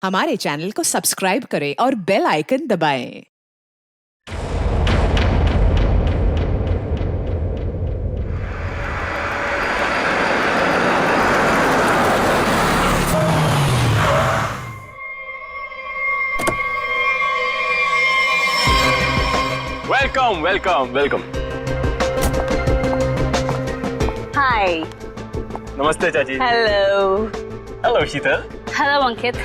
हमारे चैनल को सब्सक्राइब करें और बेल आइकन दबाएं। Welcome welcome welcome. हाय। नमस्ते चाची। Hello. Hello Sheetal. Hello Ankit.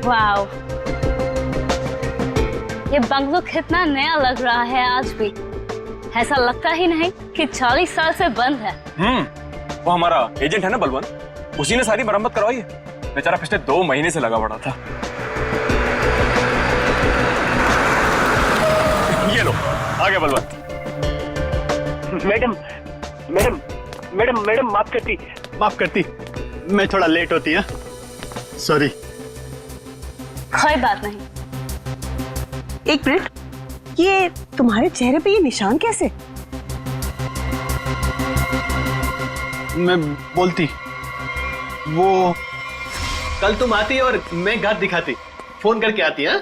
Wow, ये बंगलो कितना नया लग रहा है आज भी। ऐसा लगता ही नहीं कि 40 साल से बंद है। वो हमारा एजेंट है ना बलवंत, उसी ने सारी मरम्मत करवाई है। बेचारा पिछले 2 महीने से लगा पड़ा था। ये लो आ गया Balwant. Madam madam madam madam माफ करती, मैं थोड़ा लेट होती है, सॉरी। कोई बात नहीं। एक मिनट, ये तुम्हारे चेहरे पे ये निशान कैसे? मैं बोलती, वो कल तुम आती और मैं घर दिखाती, फोन करके आती है।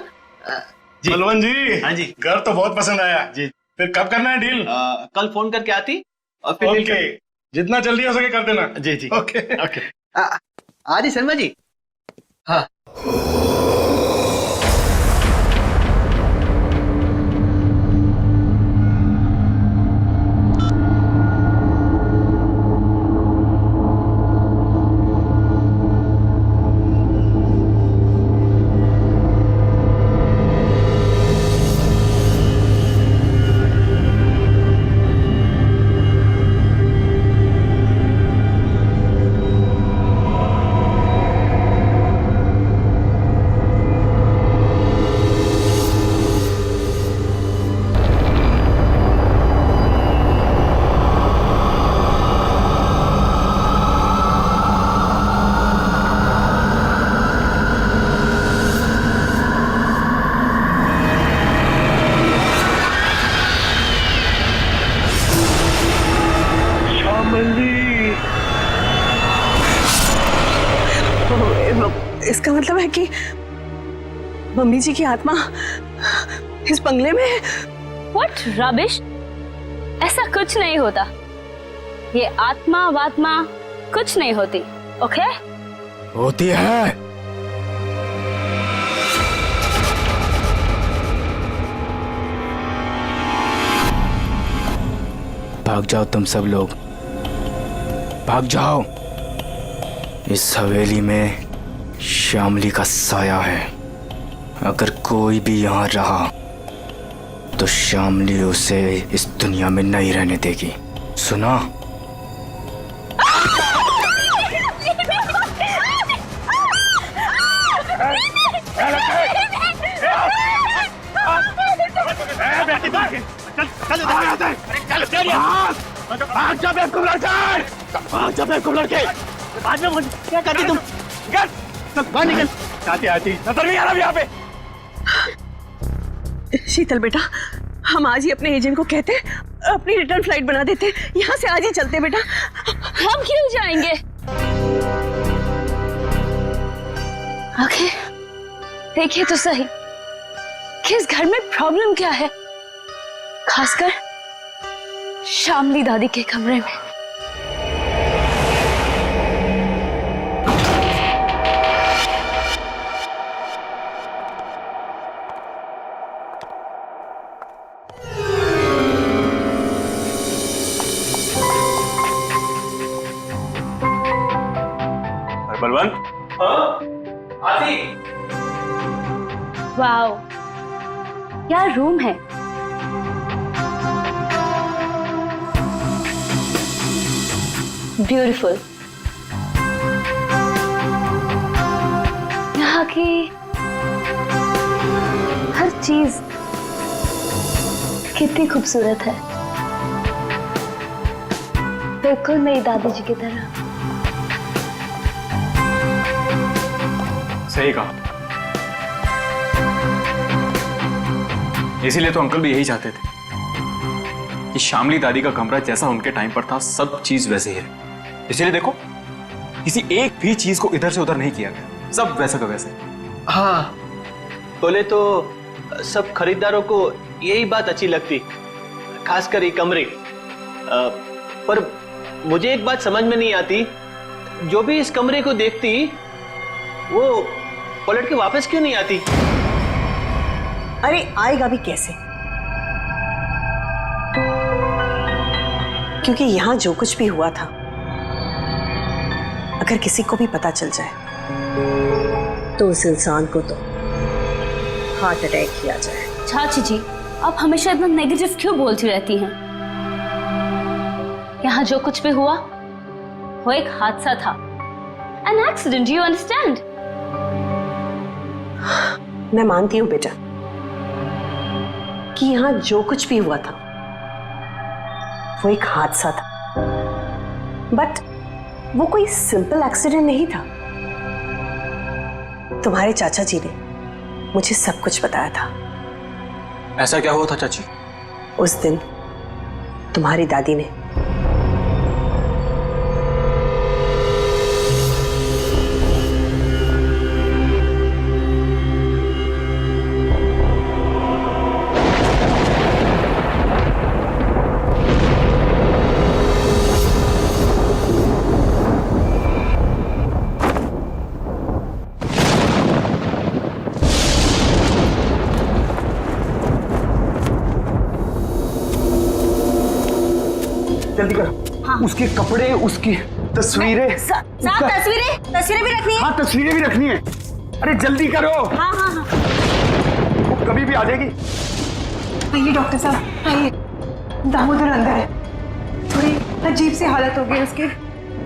जी बलवंत जी। हाँ जी। घर तो बहुत पसंद आया जी। फिर कब करना है डील? कल फोन करके आती और फिर ओके, जितना जल्दी हो सके कर देना। जी जी ओके ओके। आदि शर्मा जी। हाँ इसका मतलब है कि मम्मी जी की आत्मा इस बंगले में है। What rubbish? ऐसा कुछ नहीं होता। ये आत्मा वात्मा कुछ नहीं होती। ओके? होती है। भाग जाओ तुम सब लोग, भाग जाओ। इस हवेली में श्यामली का साया है। अगर कोई भी यहाँ रहा तो श्यामली उसे इस दुनिया में नहीं रहने देगी, सुना? बाद में क्या करती तुम? बाहर निकल। आती नजर नहीं आ रहा यहाँ पे। शीतल बेटा, हम आज ही अपने एजेंट को कहते, अपनी रिटर्न फ्लाइट बना देते, यहाँ से आज ही चलते बेटा। हम क्यों जाएंगे? ओके, देखिए तो सही कि इस घर में प्रॉब्लम क्या है, खासकर श्यामली दादी के कमरे में। बलवंत। आती। वाओ, क्या रूम है। ब्यूटीफुल। यहाँ की हर चीज कितनी खूबसूरत है, बिल्कुल मेरी दादी जी की तरह। सही कहा। इसीलिए तो अंकल भी यही चाहते थे कि श्यामली दादी का कमरा जैसा उनके टाइम पर था सब चीज वैसे ही है। इसीलिए देखो किसी एक भी चीज को इधर से उधर नहीं किया गया, सब वैसा का वैसे। हाँ, बोले तो सब खरीदारों को यही बात अच्छी लगती, खासकर ये कमरे। पर मुझे एक बात समझ में नहीं आती, जो भी इस कमरे को देखती वो पलट के वापस क्यों नहीं आती? अरे आएगा भी कैसे? क्योंकि यहां जो कुछ भी हुआ था, अगर किसी को भी पता चल जाए तो उस इंसान को तो हार्ट अटैक किया जाए। चाची जी, आप हमेशा इतना नेगेटिव क्यों बोलती रहती हैं? यहाँ जो कुछ भी हुआ वो एक हादसा था, एन एक्सीडेंट, यू अंडरस्टैंड? मैं मानती हूँ बेटा कि यहाँ जो कुछ भी हुआ था वो एक हादसा था, बट वो कोई सिंपल एक्सीडेंट नहीं था। तुम्हारे चाचा जी ने मुझे सब कुछ बताया था। ऐसा क्या हुआ था चाची? उस दिन तुम्हारी दादी ने जल्दी करो। हाँ। उसके कपड़े, उसकी तस्वीरें। तस्वीरें भी रखनी है। हाँ, तस्वीरें भी रखनी है। अरे जल्दी करो। हाँ हाँ हाँ। वो कभी भी आ जाएगी। आइए डॉक्टर साहब, आइए। दामोदर अंदर है, थोड़ी अजीब सी हालत हो गई उसकी,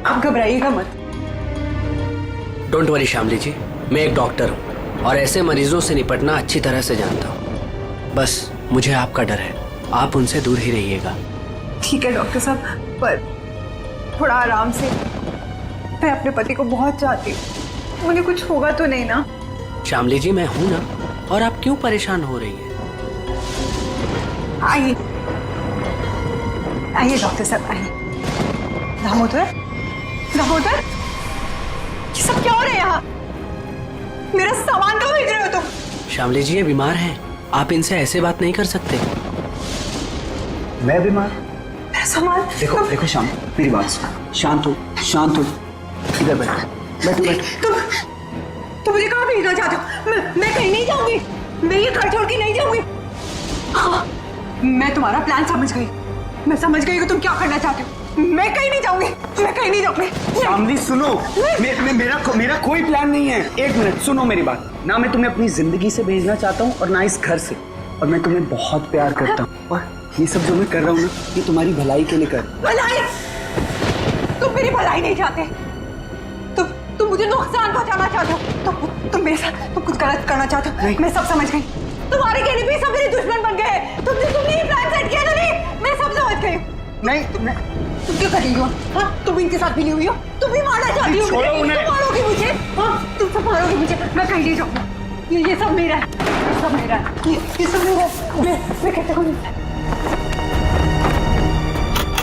आप घबराइएगा मत। डोंट वरी शामली जी, मैं एक डॉक्टर हूँ और ऐसे मरीजों से निपटना अच्छी तरह से जानता हूँ। बस मुझे आपका डर है, आप उनसे दूर ही रहिएगा। ठीक है डॉक्टर साहब, पर थोड़ा आराम से। मैं अपने पति को बहुत चाहती हूँ, उन्हें कुछ होगा तो नहीं ना? शामली जी, मैं हूं ना, और आप क्यों परेशान हो रही हैं? आइए आइए डॉक्टर साहब, आइए। दामोदर, दामोदर, ये सब क्या हो रहा है यहाँ? मेरा सामान क्यों भेज रहे हो तुम? शामली जी, ये बीमार हैं, आप इनसे ऐसे बात नहीं कर सकते। मैं बीमार? मेरा सामान? देखो देखो श्याम, मेरी बात सुनो, शांत हो, शांत हो। इधर बैठो, बैठो। तुम मुझे कहाँ भेजना चाहते हो? मैं कहीं नहीं जाऊंगी, मैं ये घर छोड़ के नहीं जाऊंगी। हाँ, मैं तुम्हारा प्लान समझ गई, मैं समझ गई कि तुम क्या करना चाहते हो। मैं कहीं नहीं जाऊंगी, मैं कहीं नहीं जाऊंगी। शामली सुनो, मेरा कोई प्लान नहीं है। एक मिनट सुनो मेरी बात। ना मैं तुम्हें अपनी जिंदगी से भेजना चाहता हूँ और ना इस घर से, और मैं तुम्हें बहुत प्यार करता हूँ, और ये सब जो मैं कर रहा हूँ ना, ये तुम्हारी भलाई के लिए कर। भलाई? तुम मेरी भलाई नहीं चाहते, तुम मुझे नुकसान पहुंचाना चाहते हो, तुम मेरे साथ तुम कुछ गलत करना चाहते हो। मैं सब समझ गई, तुम्हारे कहने पे सब मेरे दुश्मन बन गए। तुमने ये प्लान सेट किया ना? नहीं, मैं सब समझ गई। नहीं, तुम क्यों कर रही हो? हाँ, तुम इनके साथ मिली हुई हो, तुम भी मारना चाहती हो मुझे, तुम मारोगी मुझे। हाँ, तुम सब मारोगी मुझे, मैं कहीं नहीं जाऊंगी। ये सब मेरा है, ये सब मेरा है, ये सब मेरा है। मैं कहता हूँ,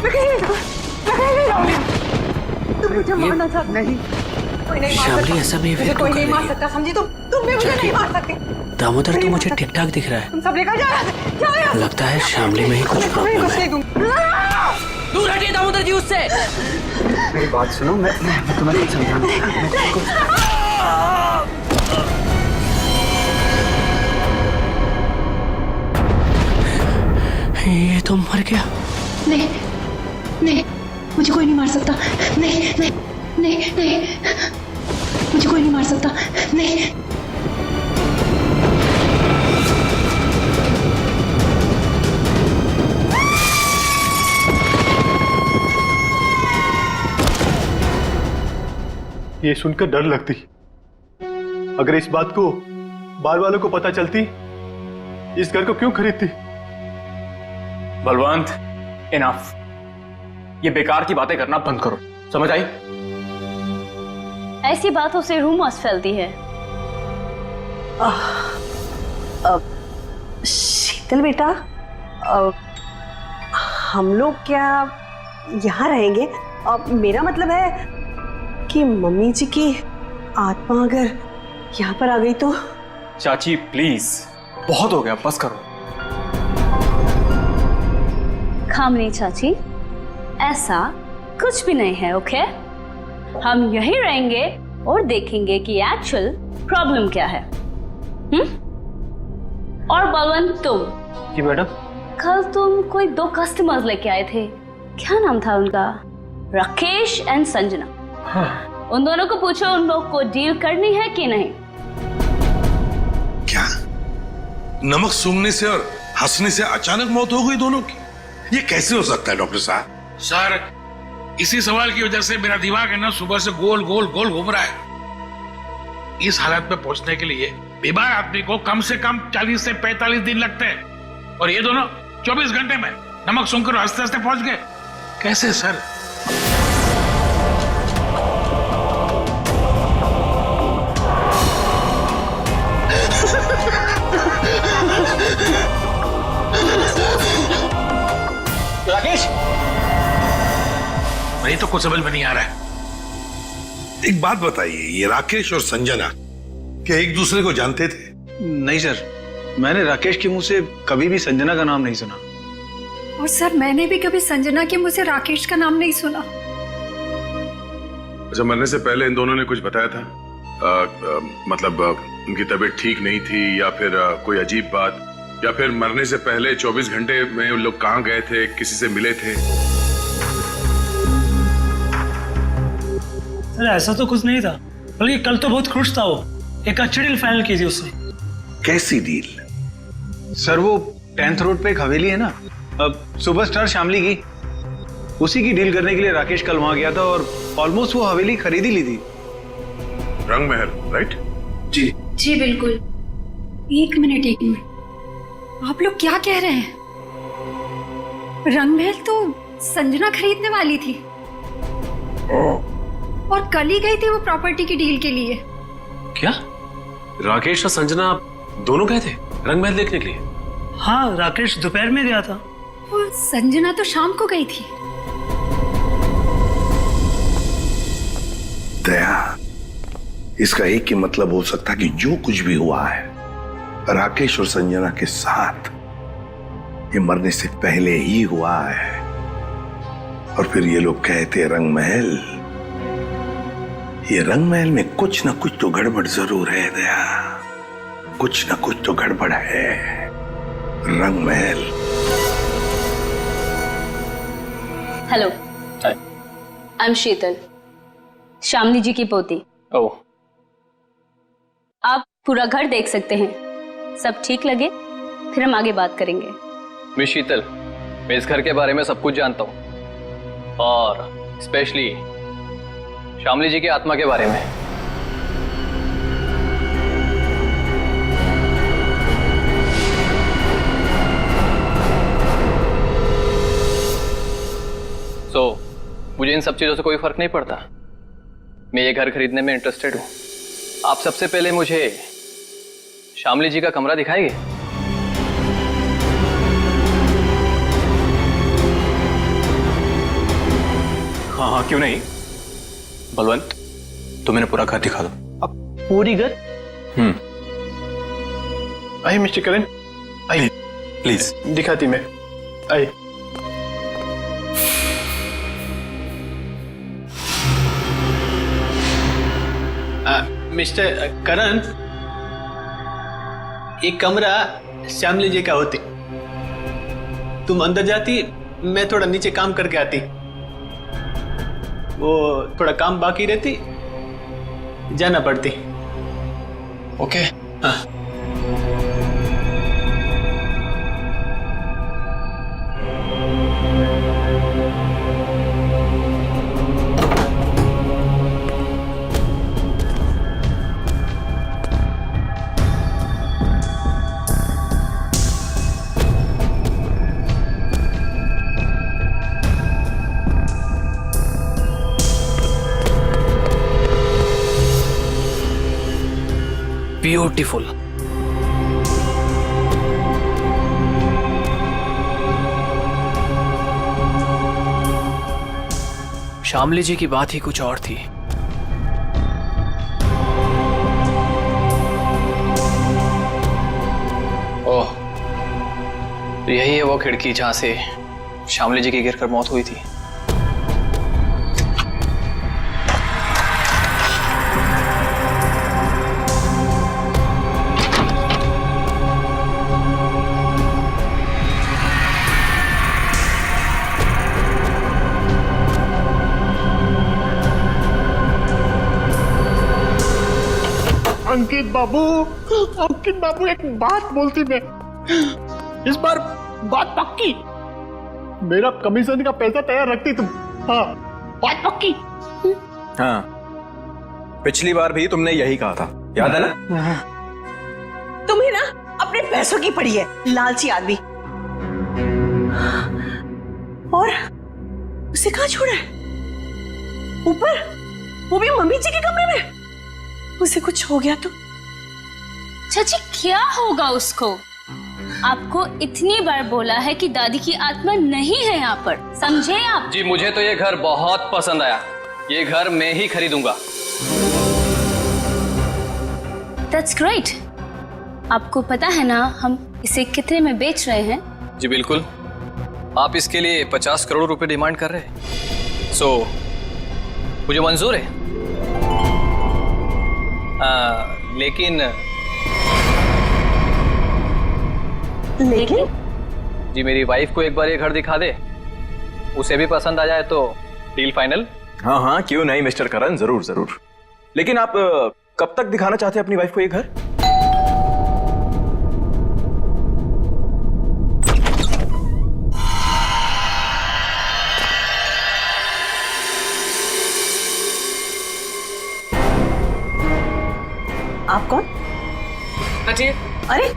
मैं कहीं नहीं जाऊंगी। तुम मुझे मारना चाहते? नहीं, कोई नहीं मार सकता। ऐसा मुझे कोई नहीं मार सकता, समझी? तुम भी मुझे नहीं मार सकते। दामोदर, तो मुझे ठीक ठाक दिख रहा है। तुम सब लेकर जाओ। लगता है शामली में ही कुछ प्रॉब्लम है। दूर हटिए दामोदर जी उससे। मेरी बात सुनो, मैं तुम्हें कुछ समझाना। ये तो मर गया। नहीं नहीं, मुझे कोई नहीं मार सकता। नहीं नहीं नहीं नहीं, मुझे कोई नहीं मार सकता। नहीं। ये सुनकर डर लगती, अगर इस बात को बार वालों को पता चलती, इस घर को क्यों खरीदती? बलवंत, इनफ। ये बेकार की बातें करना बंद करो, समझ आई? ऐसी बातों से रूमर्स फैलती है। शीतल बेटा, हम लोग क्या यहाँ रहेंगे? मेरा मतलब है कि मम्मी जी की आत्मा अगर यहाँ पर आ गई तो? चाची प्लीज, बहुत हो गया, बस करो। खामनी चाची, ऐसा कुछ भी नहीं है, ओके? हम यहीं रहेंगे और देखेंगे कि एक्चुअल प्रॉब्लम क्या है। और बलवंत, तुम जी मैडम। कल तुम कोई 2 कस्टमर्स लेके आए थे, क्या नाम था उनका? राकेश एंड संजना। हाँ। उन दोनों को पूछो उन लोग को डील करनी है कि नहीं। क्या नमक सूंघने से और हंसने से अचानक मौत हो गई दोनों की? ये कैसे हो सकता है डॉक्टर साहब? सर, इसी सवाल की वजह से मेरा दिमाग है ना सुबह से गोल गोल गोल घूम रहा है। इस हालत में पहुंचने के लिए बीमार आदमी को कम से कम 40 से 45 दिन लगते हैं, और ये दोनों 24 घंटे में नमक सूंघकर हंसते हंसते पहुंच गए। कैसे सर? राकेश, नहीं तो कुछ समझ में नहीं आ रहा है। एक बात बताइए, ये राकेश और संजना क्या एक दूसरे को जानते थे? नहीं सर, मैंने राकेश के मुंह से कभी भी संजना का नाम नहीं सुना। और सर, मैंने भी कभी संजना के मुंह से राकेश का नाम नहीं सुना। अच्छा, मरने से पहले इन दोनों ने कुछ बताया था? मतलब उनकी तबीयत ठीक नहीं थी, या फिर कोई अजीब बात, या फिर मरने से पहले 24 घंटे में उन लोग कहाँ गए थे, किसी से मिले थे? सर ऐसा तो कुछ नहीं था, बल्कि कल तो बहुत खुश था वो। एक अच्छी डील फाइनल की थी उसने। कैसी डील? सर वो 10th रोड पे एक हवेली है ना, अब सुपरस्टार शामली की, उसी की डील करने के लिए राकेश कल वहां गया था और ऑलमोस्ट वो हवेली खरीद ही ली थी। रंग महल, राइट? जी जी बिल्कुल। एक मिनट, आप लोग क्या कह रहे हैं? रंगमहल तो संजना खरीदने वाली थी और कल ही गई थी वो प्रॉपर्टी की डील के लिए। क्या राकेश और संजना दोनों गए थे रंगमहल देखने के लिए? हाँ, राकेश दोपहर में गया था और संजना तो शाम को गई थी। दया, इसका एक ही मतलब हो सकता कि जो कुछ भी हुआ है राकेश और संजना के साथ, ये मरने से पहले ही हुआ है। और फिर ये लोग कहते रंगमहल, ये रंगमहल में कुछ ना कुछ तो गड़बड़ जरूर है दया, कुछ ना कुछ तो गड़बड़ है। रंगमहल। हेलो, आई एम शीतल, शामली जी की पोती। ओह, आप पूरा घर देख सकते हैं, सब ठीक लगे फिर हम आगे बात करेंगे। मिस शीतल, मैं इस घर के बारे में सब कुछ जानता हूँ, और स्पेशली शामली जी की आत्मा के बारे में। मुझे इन सब चीजों से कोई फर्क नहीं पड़ता। मैं ये घर खरीदने में इंटरेस्टेड हूँ। आप सबसे पहले मुझे शामली जी का कमरा दिखाएंगे? हाँ हाँ, क्यों नहीं। बलवंत, तुम मैंने पूरा घर दिखा दो। अब पूरी घर? आइए मिस्टर करण, आइए प्लीज। दिखाती मैं, आइए। मिस्टर करण, एक कमरा श्यामली जी का होती, तुम अंदर जाती, मैं थोड़ा नीचे काम करके आती, वो थोड़ा काम बाकी रहती, जाना पड़ती। ओके। हाँ। ब्यूटीफुल। शामली जी की बात ही कुछ और थी। तो यही है वो खिड़की जहां से श्यामली जी की गिरकर मौत हुई थी। अंकित बाबू एक बात बोलती मैं, इस बार बात पक्की, मेरा कमीशन का पैसा तैयार रखती तुम। हाँ, बात पक्की। हाँ, पिछली बार भी तुमने यही कहा था, याद है ना? तुम्हें ना अपने पैसों की पड़ी है, लालची आदमी। और उसे कहाँ छोड़ा है? ऊपर, वो भी मम्मी जी के कमरे में। उसे कुछ हो गया तो? चाची क्या होगा उसको? आपको इतनी बार बोला है कि दादी की आत्मा नहीं है यहाँ पर, समझे आप? जी मुझे तो ये घर बहुत पसंद आया, ये घर मैं ही खरीदूंगा। That's great। आपको पता है ना हम इसे कितने में बेच रहे हैं? जी बिल्कुल, आप इसके लिए 50 करोड़ रुपए डिमांड कर रहे हैं, सो मुझे मंजूर है। लेकिन जी मेरी वाइफ को एक बार ये घर दिखा दे, उसे भी पसंद आ जाए तो डील फाइनल। हाँ हाँ, क्यों नहीं मिस्टर करण, जरूर जरूर। लेकिन आप कब तक दिखाना चाहते हैं अपनी वाइफ को ये घर? आप कौन? अजय, अरे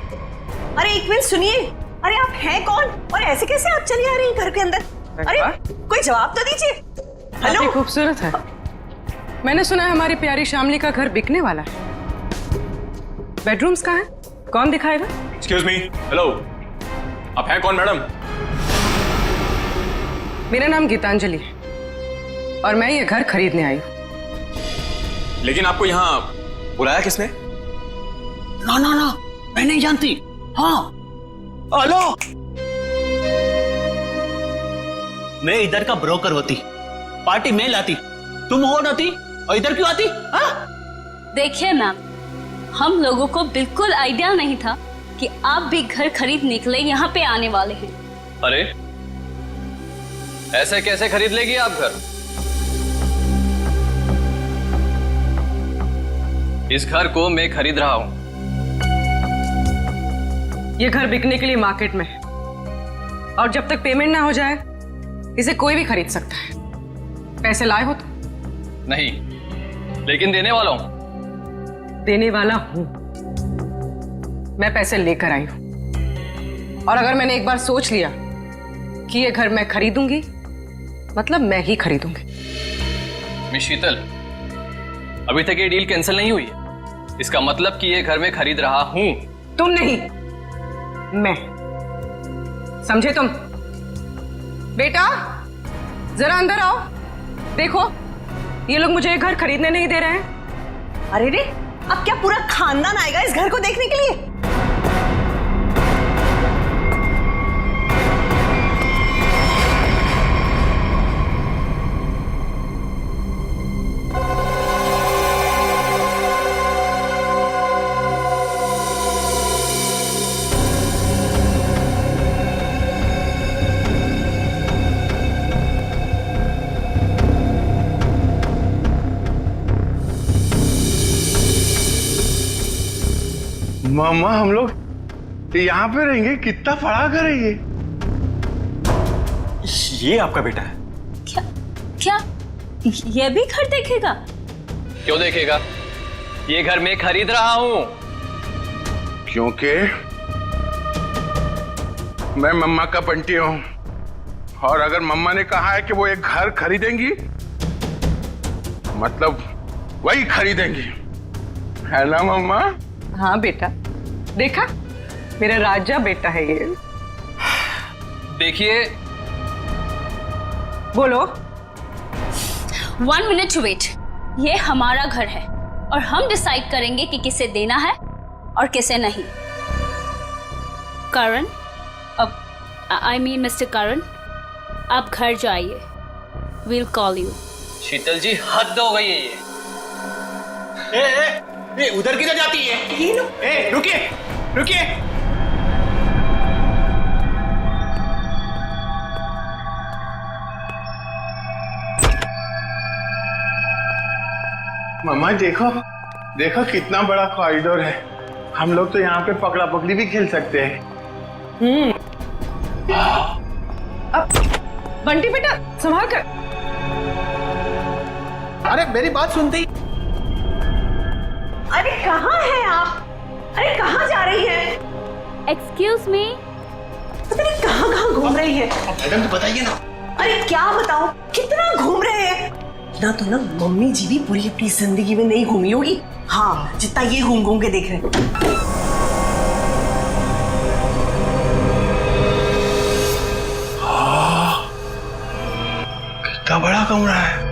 अरे एक मिनट सुनिए, अरे आप हैं कौन और ऐसे कैसे आप चली आ रही हैं घर के अंदर? अरे कोई जवाब तो दीजिए। हेलो, खूबसूरत है। मैंने सुना है हमारी प्यारी श्यामली का घर बिकने वाला है। बेडरूम्स कहाँ हैं? कौन दिखाएगा? एक्सक्यूज मी, हेलो, आप हैं कौन मैडम? मेरा नाम गीतांजलि है और मैं ये घर खरीदने आई हूँ। लेकिन आपको यहाँ बुलाया किसने? ना ना ना, मैं नहीं जानती। हाँ, हेलो, मैं इधर का ब्रोकर होती, पार्टी में लाती, तुम हो नाती और इधर क्यों आती? हाँ? देखिए मैम, हम लोगों को बिल्कुल आइडिया नहीं था कि आप भी घर खरीद निकले यहाँ पे आने वाले हैं। अरे ऐसे कैसे खरीद लेगी आप घर? इस घर को मैं खरीद रहा हूं। ये घर बिकने के लिए मार्केट में है और जब तक पेमेंट ना हो जाए इसे कोई भी खरीद सकता है। पैसे लाए हो तो? नहीं, लेकिन देने वाला हूं। देने वाला हूं। मैं पैसे लेकर आई हूं और अगर मैंने एक बार सोच लिया कि ये घर मैं खरीदूंगी, मतलब मैं ही खरीदूंगी। मिस शीतल, अभी तक ये डील कैंसिल नहीं हुई है, इसका मतलब कि ये घर मैं खरीद रहा हूं। तुम नहीं, मैं। समझे तुम? बेटा जरा अंदर आओ, देखो ये लोग मुझे ये घर खरीदने नहीं दे रहे हैं। अरे रे, अब क्या पूरा खानदान आएगा इस घर को देखने के लिए? मामा, हम लोग यहाँ पे रहेंगे? कितना बड़ा घर है ये? ये आपका बेटा है? क्या क्या ये भी घर देखेगा? क्यों देखेगा? ये घर मैं खरीद रहा हूं। क्योंकि मैं मम्मा का बंटी हूं और अगर मम्मा ने कहा है कि वो एक घर खरीदेंगी, मतलब वही खरीदेंगी, है ना मम्मा? हाँ बेटा, देखा मेरा राजा बेटा है ये। देखिए, बोलो। 1 मिनट टू वेट। ये हमारा घर है और हम डिसाइड करेंगे कि किसे देना है और किसे नहीं। करण, अब आई मीन मिस्टर करण, आप घर जाइए। Will call you. Sheetal ji, हद हो गई है ये। उधर किधर जाती है? रुकिए रुकिए। मम्मा देखो देखो कितना बड़ा कॉरिडोर है। हम लोग तो यहाँ पे पकड़ा पकड़ी भी खेल सकते हैं। अब बंटी बेटा संभाल कर। अरे मेरी बात सुनती। अरे कहाँ हैं आप? अरे कहाँ जा रही है? Excuse me. पता नहीं कहाँ कहाँ घूम रही है। मैडम तो बताइए ना। अरे क्या बताऊं, कितना घूम रहे हैं ना। तो ना मम्मी जी भी पूरी अपनी जिंदगी में नहीं घूमी होगी, हाँ, जितना ये घूम घूम के देख रहे हैं। कितना बड़ा कमरा है।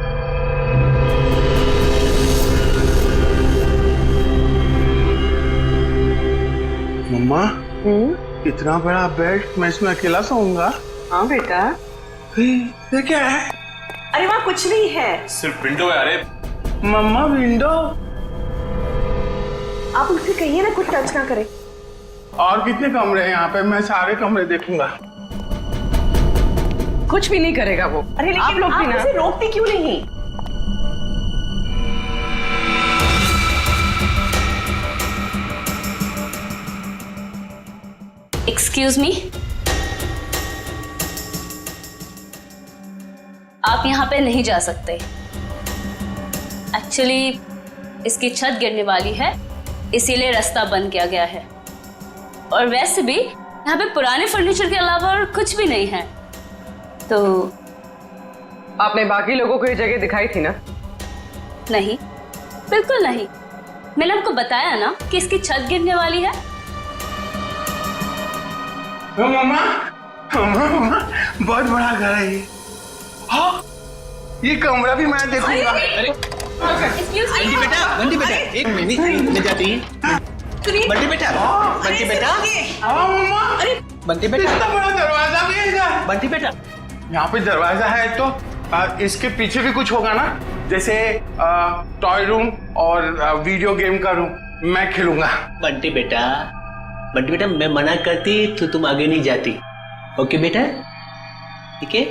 मम्मा, इतना बड़ा बेड, मैं इसमें अकेला सोऊंगा? हाँ बेटा। ये क्या है? अरे वहाँ कुछ नहीं है। सिर्फ विंडो है। अरे मम्मा विंडो? आप उनसे कहिए ना कुछ टच ना करे। और कितने कमरे हैं यहाँ पे? मैं सारे कमरे देखूंगा। कुछ भी नहीं करेगा वो। अरे लेकिन आप लोग भी ना उसे रोकते क्यों नहीं? एक्सक्यूज मी, आप यहाँ पे नहीं जा सकते। एक्चुअली इसकी छत गिरने वाली है, इसीलिए रास्ता बंद किया गया है। और वैसे भी यहाँ पे पुराने फर्नीचर के अलावा और कुछ भी नहीं है। तो आपने बाकी लोगों को ये जगह दिखाई थी ना? नहीं, बिल्कुल नहीं। मैंने आपको बताया ना कि इसकी छत गिरने वाली है। मम्मा, मम्मा, बहुत बड़ा घर है ये। हाँ, ये कमरा भी मैं देखूंगा। बंटी बेटा एक मिनट ले जाती है। बंटी बेटा, बंटी बेटा। हाँ मम्मा, अरे बंटी बेटा, इतना बड़ा दरवाजा भी है। बंटी बेटा, यहाँ पे दरवाजा है तो इसके पीछे भी कुछ होगा ना, जैसे टॉय रूम और वीडियो गेम का रूम। मैं खेलूंगा। बंटी बेटा, बंटी बेटा, मैं मना करती तो तुम आगे नहीं जाती। ओके बेटा, ठीक है?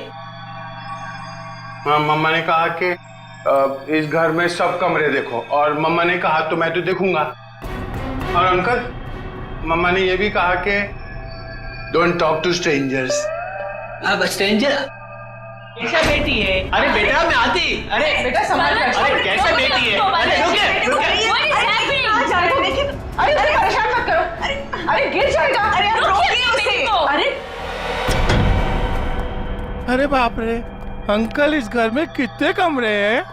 हाँ, मम्मा ने कहा कि इस घर में सब कमरे देखो, और मम्मा ने कहा तो मैं तो देखूंगा। और अंकल, मम्मा ने ये भी कहा कि डोंट टॉक टू स्ट्रेंजर्स। अब स्ट्रेंजर कैसा बेटी है? अरे बेटा मैं आती। अरे बेटा संभाल कर। अरे कैसा बेटी है? अरे रुकिए रुकिए। कहाँ जा रहे हो? लेकिन अरे परेशान मत करो। अरे गिर जाएगा। अरे आप रोकिए उसे। अरे अरे बाप रे अंकल, इस घर में कितने कमरे हैं?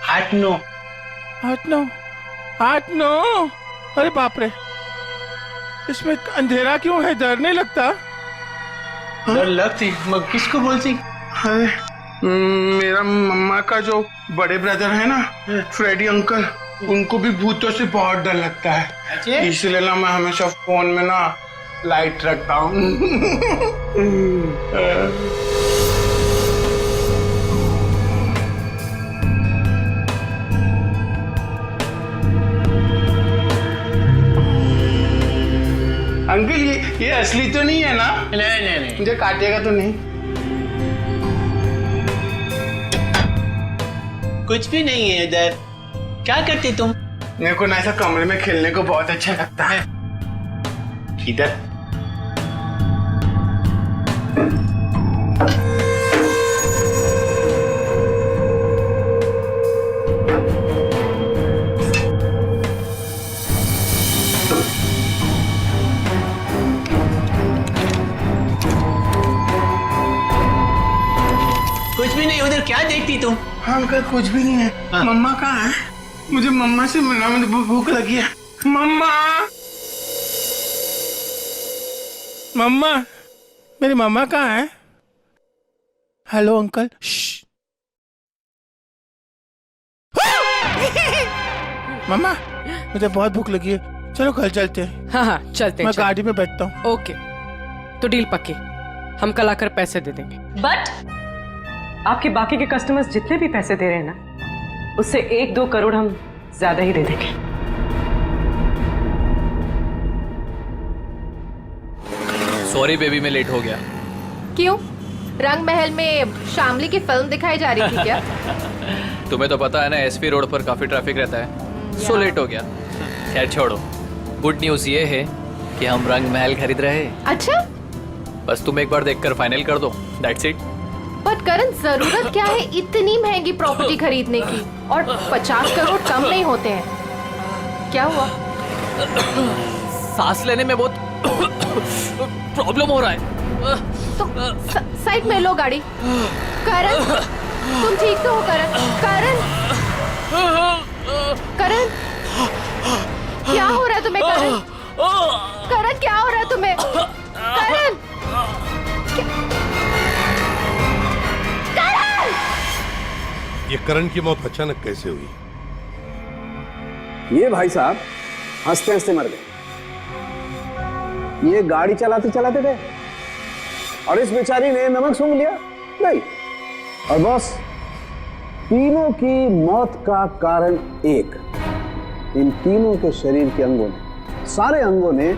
8-9। अरे बाप रे, इसमें अंधेरा क्यों है? डर नहीं लगता? डर लगती, मगर किसको बोलती? अरे मेरा मम्मा का जो बड़े ब्रदर है ना, फ्रेडी अंकल, उनको भी भूतों से बहुत डर लगता है। इसलिए ना मैं हमेशा फोन में ना लाइट रखता हूँ। अंकल ये असली तो नहीं है ना? नहीं। मुझे काटेगा तो नहीं? कुछ भी नहीं है इधर। क्या करते तुम? मेरे को ना ऐसा कमरे में खेलने को बहुत अच्छा लगता है। इधर कुछ भी नहीं। उधर क्या देखती तुम? हाँ अंकल, कुछ भी नहीं है। हाँ। मम्मा कहाँ है? मुझे मम्मा से मिलना, मुझे भूख लगी है। मम्मा, मम्मा, मेरी मम्मा कहाँ है? Hello uncle. मम्मा, मुझे बहुत भूख लगी है, चलो कल चलते हैं। हाँ हाँ चलते मैं हैं। गाड़ी में बैठता हूँ। ओके, तो डील पक्की, हम कल आकर पैसे दे देंगे। बट आपके बाकी के कस्टमर्स जितने भी पैसे दे रहे हैं ना, उससे 1-2 करोड़ हम ज्यादा ही दे देंगे। सॉरी बेबी, मैं लेट हो गया। क्यों? रंग महल में शामली की फिल्म दिखाई जा रही थी क्या? तुम्हें तो पता है ना, एसपी रोड पर काफी ट्रैफिक रहता है, सो लेट हो गया। खैर छोड़ो, गुड न्यूज ये है कि हम रंग महल खरीद रहे हैं। अच्छा, बस तुम एक बार देखकर फाइनल कर दो, दैट्स इट। बट करण, जरूरत क्या है इतनी महंगी प्रॉपर्टी खरीदने की? और 50 करोड़ कम नहीं होते हैं। क्या हुआ? सांस लेने में बहुत प्रॉब्लम हो रहा है। तो साइड में लो गाड़ी। करण, तुम ठीक तो हो? करण, करण, करण, क्या हो रहा है तुम्हें? करण, करण, क्या हो रहा है तुम्हें? करण, करण! ये करण की मौत अचानक कैसे हुई? ये भाई साहब हंसते हंसते मर गए। ये गाड़ी चलाते चलाते गए और इस बेचारी ने नमक सूंघ लिया। नहीं, और बॉस, तीनों की मौत का कारण एक, इन तीनों के शरीर के अंगों ने, सारे अंगों ने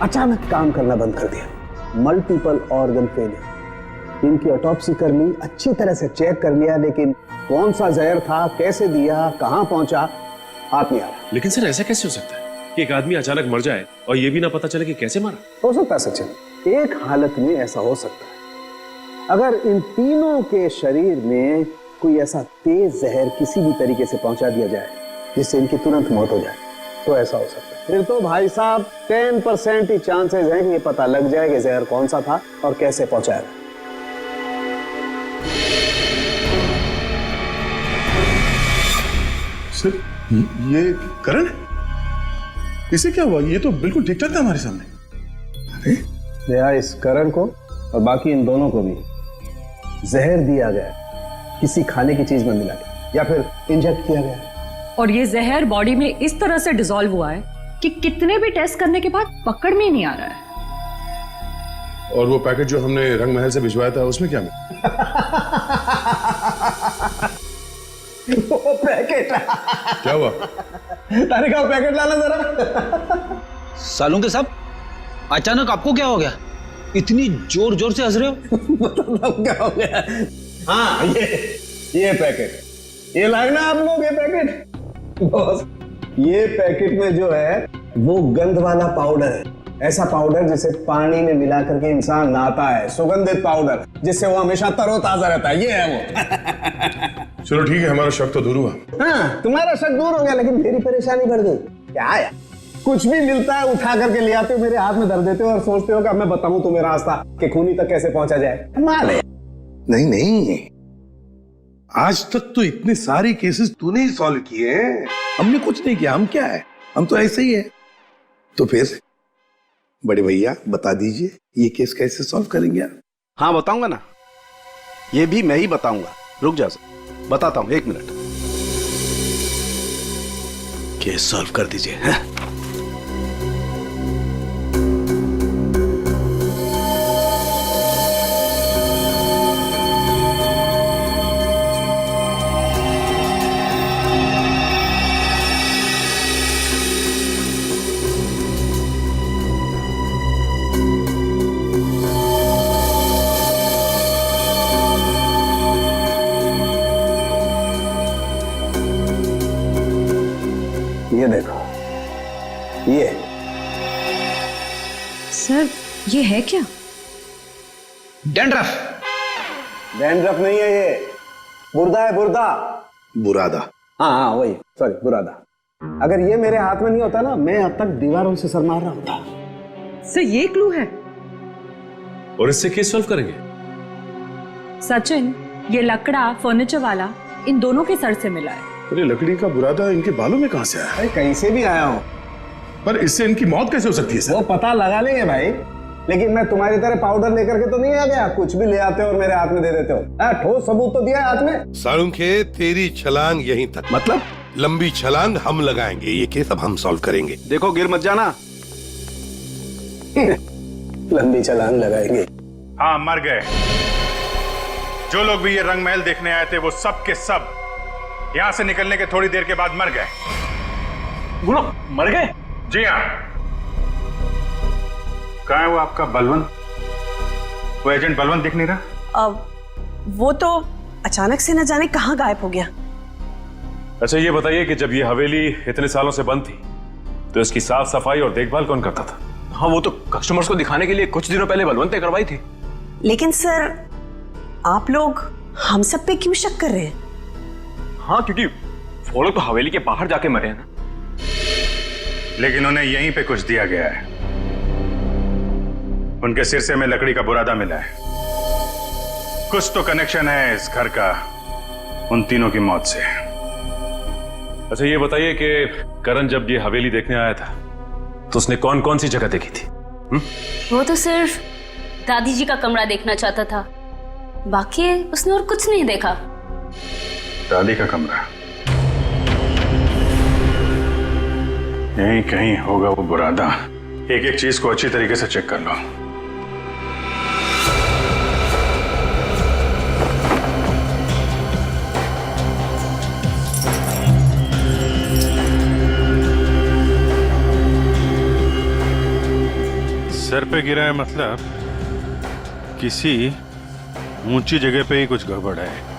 अचानक काम करना बंद कर दिया। Multiple organ failure. इनकी ऑटोप्सी कर ली, अच्छी तरह से चेक कर लिया, लेकिन कौन सा जहर था, कैसे दिया, कहां पहुंचा, हाथ नहीं आ रहा। लेकिन सर ऐसा कैसे हो सकता है कि एक आदमी अचानक मर जाए और ये भी ना पता चले कि कैसे मरा? हो सकता है सचिन, एक हालत में ऐसा हो सकता है, अगर इन तीनों के शरीर में कोई ऐसा तेज जहर किसी भी तरीके से पहुंचा दिया जाए जिससे इनकी तुरंत मौत हो जाए, तो ऐसा हो सकता है। फिर तो भाई साहब 10% ही चांसेस हैं कि ये पता लग जाए कि जहर कौन सा था और कैसे पहुंचाया। सर, ये करण है? इसे क्या हुआ? ये तो बिल्कुल ठीक ठाक था हमारे सामने। दया, इस करण को और बाकी इन दोनों को भी जहर दिया गया, किसी खाने की चीज में मिला के या फिर इंजेक्ट किया गया। और ये जहर बॉडी में इस तरह से डिसॉल्व हुआ है कि कितने भी टेस्ट करने के बाद पकड़ में ही नहीं आ रहा है। और वो पैकेट जो हमने रंग महल से भिजवाया था, उसमें क्या मिला? वो पैकेट क्या हुआ? तारिक, आओ पैकेट लाना जरा। सालों के साहब, अचानक आपको क्या हो गया? इतनी जोर जोर से हंस रहे हो? मतलब क्या हो गया? हाँ, ये पैकेट, ये लाए ना आप लोग, ये पैकेट। बॉस, ये पैकेट में जो है वो गंध वाला पाउडर है, ऐसा पाउडर जिसे पानी में मिला करके इंसान नहाता है, सुगंधित पाउडर जिससे वो हमेशा तरोताजा रहता है, ये है वो। चलो ठीक है, हमारा शक तो दूर हुआ। हाँ, तुम्हारा शक दूर हो गया, लेकिन मेरी परेशानी बढ़ गई। क्या है, कुछ भी मिलता है उठा करके ले आते हो, मेरे हाथ में धर देते हो और सोचते हो कि अब मैं बताऊं तुम्हें रास्ता कि खूनी तक कैसे पहुंचा जाए। माल है। नहीं नहीं, आज तक तो इतने सारे केसेस तूने ही सॉल्व किए हैं, हमने कुछ नहीं किया। हम क्या है, हम तो ऐसे ही है। तो फिर बड़े भैया बता दीजिए, ये केस कैसे सॉल्व करेंगे आप? हाँ बताऊंगा ना, ये भी मैं ही बताऊंगा। रुक जा, बताता हूं, 1 मिनट। केस सॉल्व कर दीजिए। ये देखो, ये सर, ये है क्या? डैंड्रफ। डैंड्रफ नहीं है, ये बुर्दा है, बुर्दा। बुरादा। हाँ हाँ वही, सॉरी, बुरादा। अगर ये मेरे हाथ में नहीं होता ना, मैं अब तक दीवारों से सर मार रहा होता। सर, ये क्लू है और इससे केस सॉल्व करेंगे। सचिन, ये लकड़ा फर्नीचर वाला इन दोनों के सर से मिला है। अरे लकड़ी का बुरादा इनके बालों में कहां से आया? अरे कहीं से भी आया हो, पर इससे इनकी मौत कैसे हो सकती है सर? वो पता लगा लेंगे भाई, लेकिन मैं तुम्हारी तरह पाउडर लेकर के तो नहीं आ गया, कुछ भी ले आते हो और मेरे हाथ में दे देते हो। ठोस सबूत तो दिया है हाथ में। सालुंखे, तेरी छलांग यहीं तक। मतलब लंबी छलांग हम लगाएंगे, ये केस अब हम सॉल्व करेंगे। देखो गिर मत जाना। लंबी छलांग लगाएंगे। हाँ, मर गए। जो लोग भी ये रंग महल देखने आए थे वो सब के सब यहां से निकलने के थोड़ी देर के बाद मर गए। वो लोग मर गए? जी हाँ। कहाँ है वो आपका बलवंत? वो एजेंट बलवंत दिख नहीं रहा। वो तो अचानक से न जाने कहाँ गायब हो गया। अच्छा ये बताइए कि जब ये हवेली इतने सालों से बंद थी तो इसकी साफ सफाई और देखभाल कौन करता था? हाँ, वो तो कस्टमर्स को दिखाने के लिए कुछ दिनों पहले बलवंत ने करवाई थी। लेकिन सर, आप लोग हम सब पे क्यों शक कर रहे हैं? हाँ, क्योंकि वो लोग तो हवेली के बाहर जाके मरे हैं ना। लेकिन उन्हें यहीं पे कुछ दिया गया है। उनके सिरसे में लकड़ी का बुरादा मिला है। कुछ तो कनेक्शन है इस घर का उन तीनों की मौत से। अच्छा ये बताइए कि करण जब ये हवेली देखने आया था तो उसने कौन कौन सी जगह देखी थी? वो तो सिर्फ दादी जी का कमरा देखना चाहता था, बाकी उसने और कुछ नहीं देखा। दादी का कमरा? यहीं कहीं होगा वो बुरादा। एक एक चीज को अच्छी तरीके से चेक कर लो। सर पे गिरा है मतलब किसी ऊंची जगह पे ही कुछ गड़बड़ है।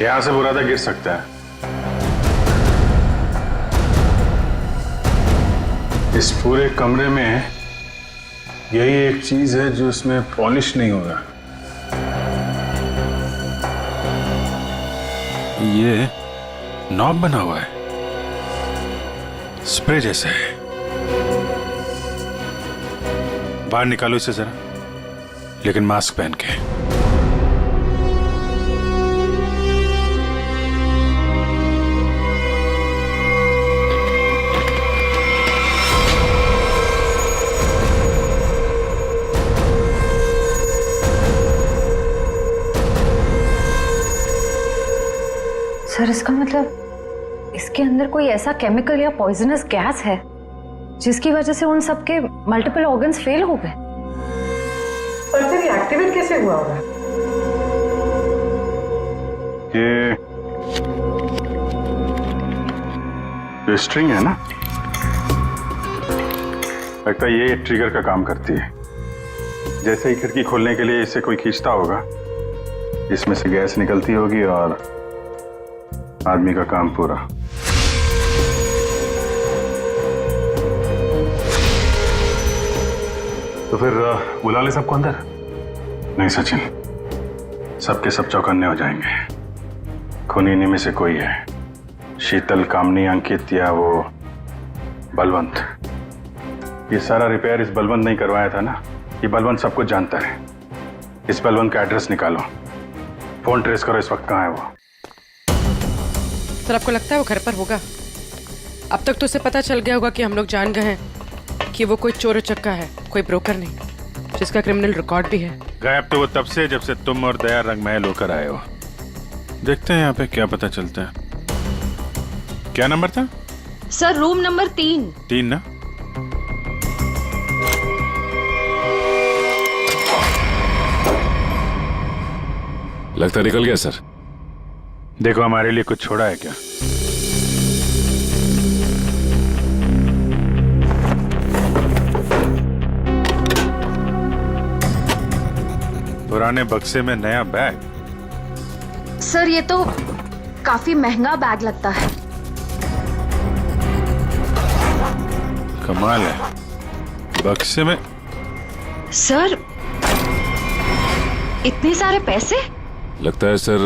यहां से बुरादा गिर सकता है। इस पूरे कमरे में यही एक चीज है जो इसमें पॉलिश नहीं हो रहा। ये नॉब बना हुआ है, स्प्रे जैसा है। बाहर निकालो इसे जरा, लेकिन मास्क पहन के। सर, इसका मतलब इसके अंदर कोई ऐसा केमिकल या पॉइजनस गैस है जिसकी वजह से उन सबके मल्टीपल ऑर्गन्स फेल हो गए। पर फिर ये एक्टिवेट कैसे हुआ होगा? ये स्ट्रिंग है ना, लगता है ये ट्रिगर का काम करती है। जैसे ही खिड़की खोलने के लिए इसे कोई खींचता होगा, इसमें से गैस निकलती होगी और आदमी का काम पूरा। तो फिर बुला ले सबको अंदर। नहीं सचिन, सबके सब चौकन्ने हो जाएंगे। खूनी इन्हीं में से कोई है, शीतल, कामनी, अंकित या वो बलवंत। ये सारा रिपेयर इस बलवंत नहीं करवाया था ना। ये बलवंत सब कुछ जानता है। इस बलवंत का एड्रेस निकालो, फोन ट्रेस करो, इस वक्त कहाँ है वो। सर, आपको लगता है वो घर पर होगा? अब तक तो उसे पता चल गया होगा कि हम लोग जान गए हैं कि वो कोई चोर उचक्का है, कोई ब्रोकर नहीं, जिसका क्रिमिनल रिकॉर्ड भी है। गायब तो वो तब से जब से तुम और दया रंग महल होकर आए हो। देखते हैं यहाँ पे क्या पता चलता है। क्या नंबर था? Sir, room number 3। 3 ना? लगता निकल गया सर। देखो हमारे लिए कुछ छोड़ा है क्या? पुराने बक्से में नया बैग? सर, ये तो काफी महंगा बैग लगता है। कमाल है, बक्से में। सर, इतने सारे पैसे? लगता है सर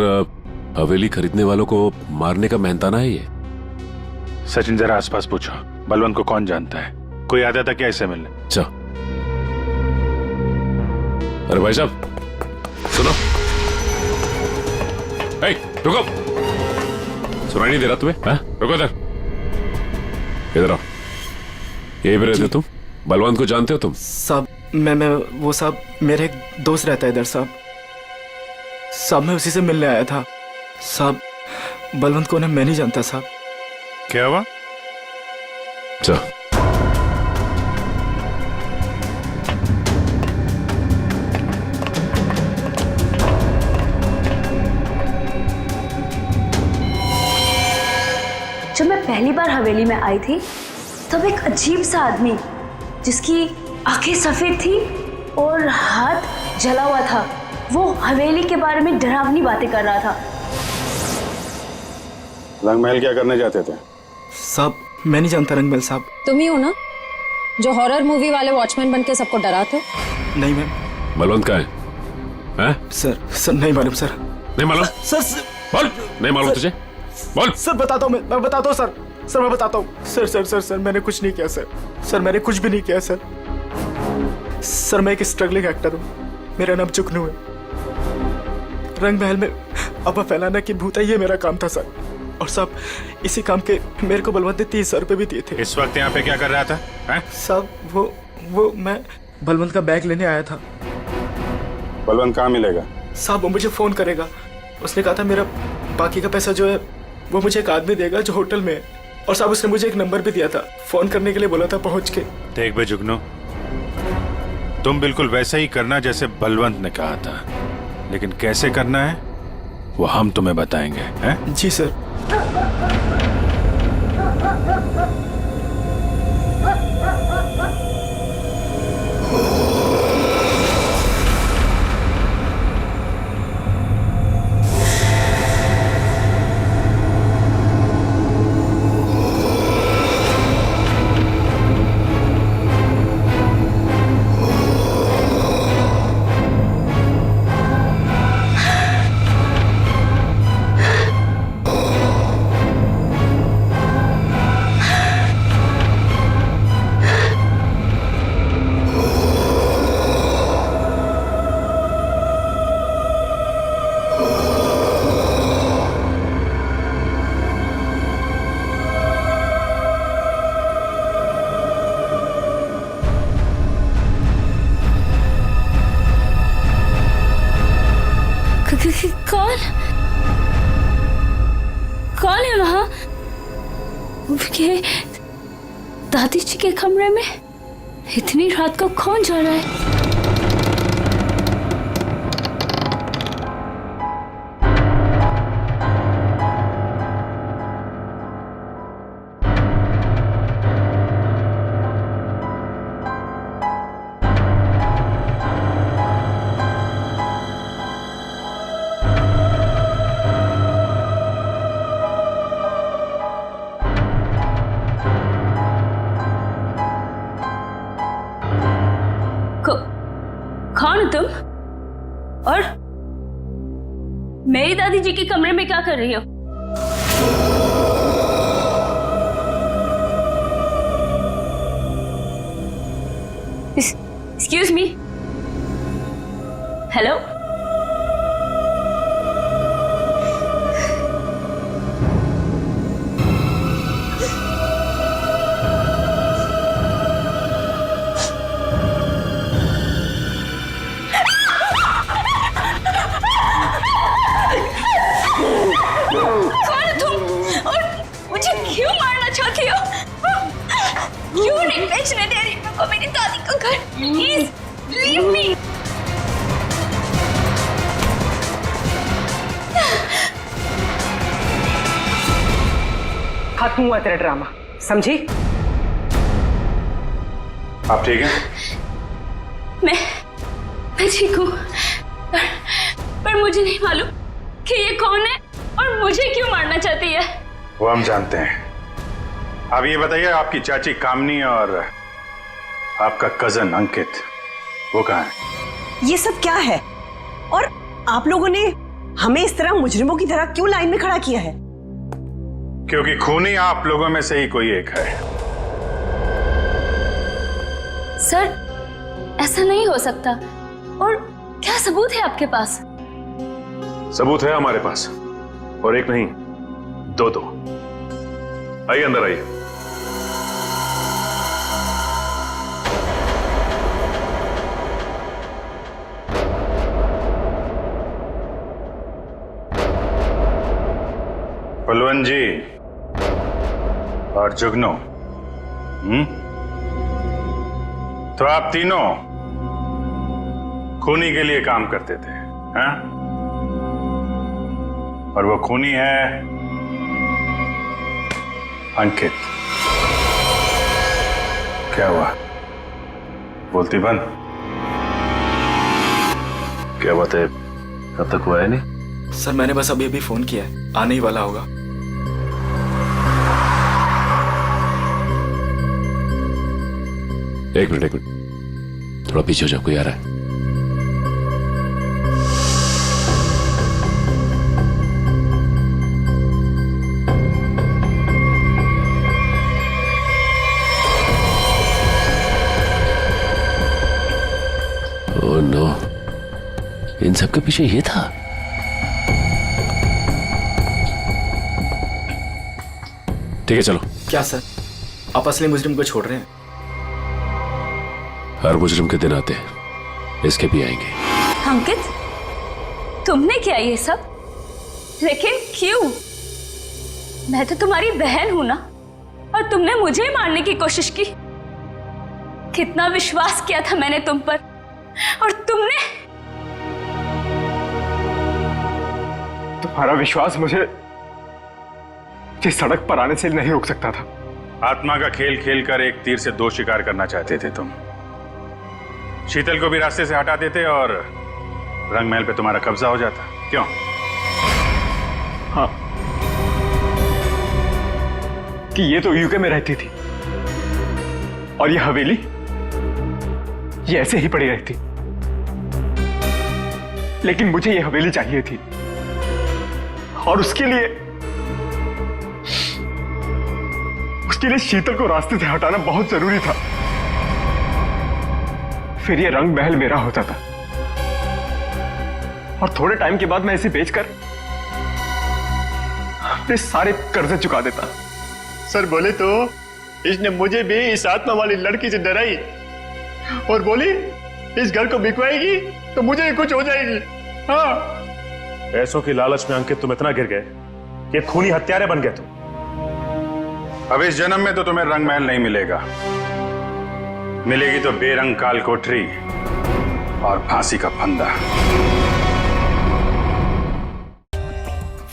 हवेली खरीदने वालों को मारने का मेहनताना है ये। सचिन, जरा आसपास पूछो, बलवंत को कौन जानता है? कोई आता था क्या इससे मिलने? अच्छा, अरे भाई साहब सुनो, रुको, सुनाई नहीं दे रहा तुम्हें? हाँ? रुको इधर, इधर आओ। यही पे रहते तुम? बलवंत को जानते हो तुम? साहब मैं वो साहब मेरे एक दोस्त रहता है इधर साहब। साहब मैं उसी से मिलने आया था साहब। बलवंत को मैं नहीं जानता साहब। क्या हुआ? अच्छा, जब मैं पहली बार हवेली में आई थी तब एक अजीब सा आदमी जिसकी आंखें सफेद थी और हाथ जला हुआ था, वो हवेली के बारे में डरावनी बातें कर रहा था। रंगमहल क्या करने जाते थे? साहब मैं नहीं जानता रंगमहल साहब। तुम ही हो ना जो हॉरर मूवी वाले वॉचमैन बन के सबको डराते हो? नहीं मैम। बलवंत का है? सर नहीं मालूम सर। नहीं मालूम? सर बोल, नहीं मालूम तुझे? बोल। सर बताता हूँ, मैं बताता हूँ सर मैं बताता हूँ। सर मैंने कुछ नहीं किया सर मैंने कुछ भी नहीं किया सर मैं एक स्ट्रगलिंग एक्टर हूँ, मेरा नाम जुगनू है। रंगमहल में अफवाह फैलाना कि भूत है, ये मेरा काम था सर। और साहब इसी काम के मेरे को बलवंत ने 30,000 रुपए भी दिए थे। इस वक्त यहाँ पे क्या कर रहा था? साहब वो मैं बलवंत का बैग लेने आया था। बलवंत कहाँ मिलेगा? साहब वो मुझे फोन करेगा, उसने कहा था मेरा बाकी का पैसा जो है वो मुझे एक आदमी देगा जो होटल में है। और साहब उसने मुझे एक नंबर भी दिया था, फोन करने के लिए बोला था पहुंच के। देख बे जुगनू, तुम बिल्कुल वैसा ही करना जैसे बलवंत ने कहा था, लेकिन कैसे करना है वो हम तुम्हें बताएंगे। हैं? जी सर। कौन है वहां? दादी जी के कमरे में इतनी रात को कौन जा रहा है? कौन हो तुम? और मेरी दादी जी के कमरे में क्या कर रही हो? Excuse me, hello? क्यों नहीं बेचने दे रही मेरे को मेरी दादी का घर? Please leave me. खत्म हुआ तेरा ड्रामा, समझी? आप ठीक हैं? मैं ठीक हूँ, पर मुझे नहीं मालूम कि ये कौन है और मुझे क्यों मारना चाहती है। वो हम जानते हैं। अब ये बताइए, आपकी चाची कामनी और आपका कजन अंकित वो कहाँ है? ये सब क्या है? और आप लोगों ने हमें इस तरह मुजरिमों की तरह क्यों लाइन में खड़ा किया है? क्योंकि खूनी आप लोगों में से ही कोई एक है। सर ऐसा नहीं हो सकता। और क्या सबूत है आपके पास? सबूत है हमारे पास, और एक नहीं, दो। आइए अंदर आइए। बलवंत जी और जुगनू, तो आप तीनों खूनी के लिए काम करते थे, हैं? और वो खूनी है अंकित। क्या हुआ? बोलती बंद। क्या बात है, अब तक हुआ है नहीं? सर मैंने बस अभी अभी फोन किया है, आने ही वाला होगा। एक मिनट, थोड़ा पीछे हो जाओ, कोई आ रहा है। ओह नो, इन सब के पीछे ये था। ठीक है चलो। क्या सर, आप असली मुजरिम को छोड़ रहे हैं? हर मुजरिम के दिन आते हैं, इसके भी आएंगे। अंकित, तुमने किया ये सब? लेकिन क्यों? मैं तो तुम्हारी बहन हूं ना, और तुमने मुझे मारने की कोशिश की। कितना विश्वास किया था मैंने तुम पर, और तुमने। तुम्हारा विश्वास मुझे सड़क पर आने से नहीं रोक सकता था। आत्मा का खेल खेल कर एक तीर से दो शिकार करना चाहते थे तुम। शीतल को भी रास्ते से हटा देते और रंगमहल पे तुम्हारा कब्जा हो जाता। क्यों? हाँ, कि ये तो यूके में रहती थी और ये हवेली ये ऐसे ही पड़ी रहती, लेकिन मुझे ये हवेली चाहिए थी, और उसके लिए शीतल को रास्ते से हटाना बहुत जरूरी था। फिर ये रंग महल मेरा होता था, और थोड़े टाइम के बाद मैं इसे बेचकर अपने सारे कर्जे चुका देता। सर बोले तो इसने मुझे भी इस आत्मा वाली लड़की से डराई और बोली इस घर को बिकवाएगी तो मुझे ही कुछ हो जाएगी। हाँ, पैसों की लालच में अंकित तुम इतना गिर गए कि खूनी हत्यारे बन गए तुम। अब इस जन्म में तो तुम्हें रंग महल नहीं मिलेगा, मिलेगी तो बेरंग काल कोठरी और फांसी का फंदा।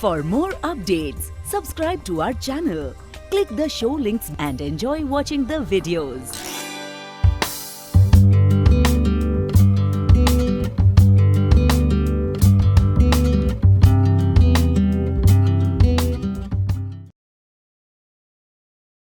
For more updates, subscribe to our channel, click the show links and enjoy watching the videos.